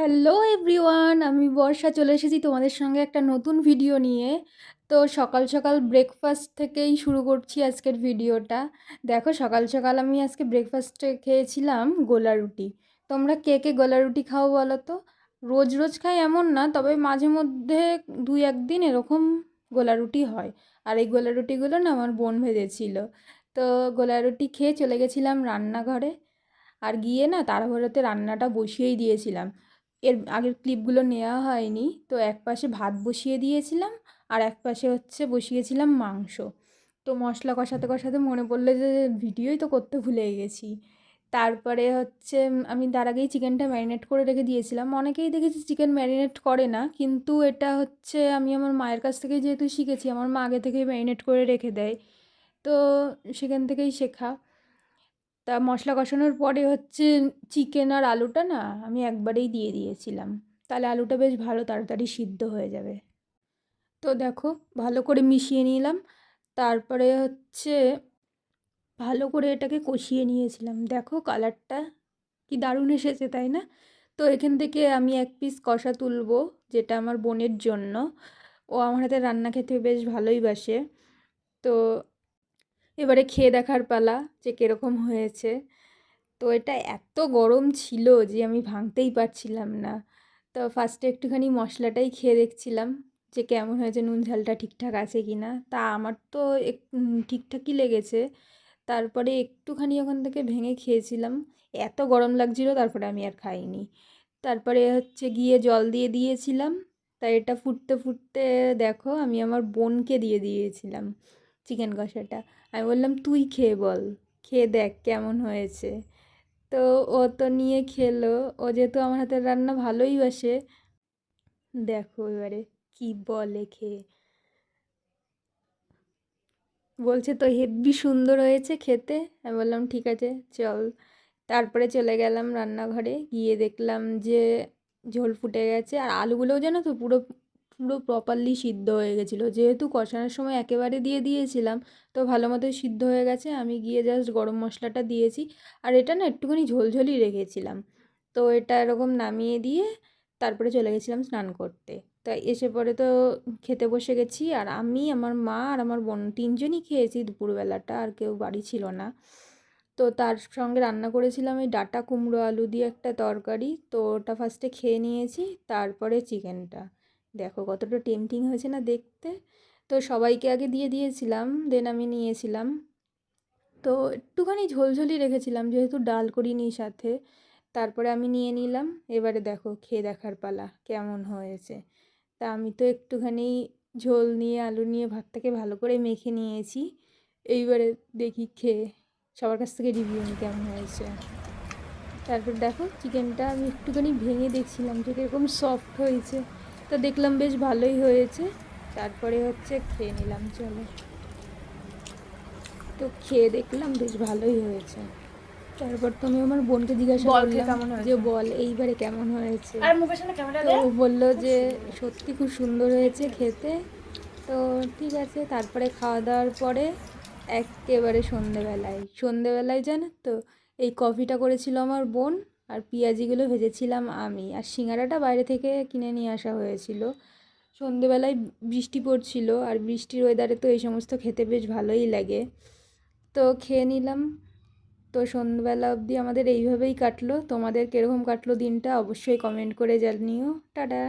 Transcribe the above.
Hello everyone, আমি বর্ষা চলে এসেছি তোমাদের সঙ্গে একটা নতুন ভিডিও নিয়ে। তো সকাল সকাল ব্রেকফাস্ট থেকেই শুরু করছি আজকের ভিডিওটা। দেখো, সকাল সকাল আমি আজকে ব্রেকফাস্টে খেয়েছিলাম গোলা রুটি। তোমরা কে কে গোলা রুটি খাও বলো তো? রোজ রোজ খাই এমন না, তবে মাঝে মধ্যে দুই একদিন এরকম গোলা রুটি হয়। আর এই গোলা রুটিগুলো না আমার বোন ভেজেছিল। তো গোলা রুটি খেয়ে চলে গেছিলাম রান্নাঘরে। আর গিয়ে না তাড়াহুড়োতে রান্নাটা বসিয়েই দিয়েছিলাম। এর আগের ক্লিপগুলো নেওয়া হয়নি, তো এক পাশে ভাত বসিয়ে দিয়েছিলাম আর এক পাশে বসিয়েছিলাম মাংস। তো মশলা কষাতে কষাতে মনে পড়লো যে ভিডিওই তো করতে ভুলে গেছি। তারপরে আমি তার আগেই চিকেনটা ম্যারিনেট করে রেখে দিয়েছিলাম। অনেকেই দেখেছি চিকেন ম্যারিনেট করে না, কিন্তু এটা আমি আমার মায়ের কাছ থেকে যেহেতু শিখেছি, আমার মা আগে থেকেই ম্যারিনেট করে রেখে দেয়। তো সেখান থেকেই শেখা। তা মশলা কষানোর পরে চিকেন আর আলুটা না আমি একবারেই দিয়ে দিয়েছিলাম, তাহলে আলুটা বেশ ভালো তাড়াতাড়ি সিদ্ধ হয়ে যাবে। তো দেখো, ভালো করে মিশিয়ে নিলাম। তারপরে ভালো করে এটাকে কষিয়ে নিয়েছিলাম। দেখো কালারটা কি দারুণ এসেছে, তাই না? তো এখান থেকে আমি এক পিস কষা তুলবো, যেটা আমার বোনের জন্য। ও আমার হাতে রান্না খেতে বেশ ভালোই বাসে। তো এবারে খেয়ে দেখার পালা যে কীরকম হয়েছে। তো এটা এত গরম ছিল যে আমি ভাঙতেই পারছিলাম না। তো ফার্স্টে একটুখানি মশলাটাই খেয়ে দেখছিলাম যে কেমন হয়েছে, নুন ঝালটা ঠিকঠাক আছে কি না। তা আমার তো ঠিকঠাকই লেগেছে। তারপরে একটুখানি ওখান থেকে ভেঙে খেয়েছিলাম। এত গরম লাগছিল, তারপরে আমি আর খাইনি। তারপরে গিয়ে জল দিয়ে দিয়েছিলাম। তাই এটা ফুটতে ফুটতে দেখো আমি আমার বোনকে দিয়ে দিয়েছিলাম চিকেন কষাটা। আমি বললাম, তুই খেয়ে বল, খেয়ে দেখ কেমন হয়েছে। তো ও তো নিয়ে খেলো। ও যেহেতু আমার হাতের রান্না ভালোই বাসে, দেখো এবারে কি বলে খেয়ে। বলছে তো হেব্বি সুন্দর হয়েছে খেতে। আমি বললাম ঠিক আছে চল। তারপরে চলে গেলাম রান্নাঘরে, গিয়ে দেখলাম যে ঝোল ফুটে গেছে আর আলুগুলোও যেন তো পুরো পুরো প্রপারলি সিদ্ধ হয়ে গেছিলো। যেহেতু কষানোর সময় একেবারে দিয়ে দিয়েছিলাম, তো ভালো মতোই সিদ্ধ হয়ে গেছে। আমি গিয়ে জাস্ট গরম মশলাটা দিয়েছি। আর এটা না একটুখানি ঝোলঝোলই রেখেছিলাম। তো এটা এরকম নামিয়ে দিয়ে তারপরে চলে গেছিলাম স্নান করতে। তা এসে পরে তো খেতে বসে গেছি, আর আমি, আমার মা আর আমার বোন তিনজনই খেয়েছি দুপুরবেলাটা, আর কেউ বাড়ি ছিল না। তো তার সঙ্গে রান্না করেছিলাম এই ডাঁটা কুমড়ো আলু দিয়ে একটা তরকারি। তো ওটা ফার্স্টে খেয়ে নিয়েছি, তারপরে চিকেনটা। দেখো কতটা টেম্পটিং হয়েছে না দেখতে। তো সবাইকে আগে দিয়ে দিয়েছিলাম, দেন আমি নিয়েছিলাম। তো একটুখানি ঝোলঝোলই রেখেছিলাম যেহেতু ডাল করিনি সাথে। তারপরে আমি নিয়ে নিলাম। এবারে দেখো খেয়ে দেখার পালা কেমন হয়েছে। তা আমি তো একটুখানি ঝোল নিয়ে আলু নিয়ে ভাতটাকে ভালো করে মেখে নিয়েছি। এইবারে দেখি খেয়ে সবার কাছ থেকে রিভিউ নিই কেমন হয়েছে। তারপর দেখো চিকেনটা আমি একটুখানি ভেঙে দেখছিলাম যে কীরকম সফট হয়েছে। তো দেখলাম বেশ ভালোই হয়েছে। তারপরে খেয়ে নিলাম, চলো। তো খেয়ে দেখলাম বেশ ভালোই হয়েছে। তারপর তো আমি আমার বোনকে জিজ্ঞাসা করলাম যে বল এইবারে কেমন হয়েছে। তো ও বললো যে সত্যি খুব সুন্দর হয়েছে খেতে। তো ঠিক আছে, তারপরে খাওয়া দাওয়ার পরে একেবারে সন্ধেবেলায় জানো তো এই কফিটা করেছিল আমার বোন, আর পেঁয়াজিগুলো ভেজেছিলাম আমি, আর সিঙ্গারাটা বাইরে থেকে কিনে নিয়ে আসা হয়েছিল। সন্ধেবেলায় বৃষ্টি পড়ছিল, আর বৃষ্টির ওয়েদারে তো এই সমস্ত খেতে বেশ ভালোই লাগে। তো খেয়ে নিলাম। তো সন্ধ্যাবেলা অবধি আমাদের এইভাবেই কাটলো। তোমাদের কীরকম কাটলো দিনটা অবশ্যই কমেন্ট করে জানিও। টাটা।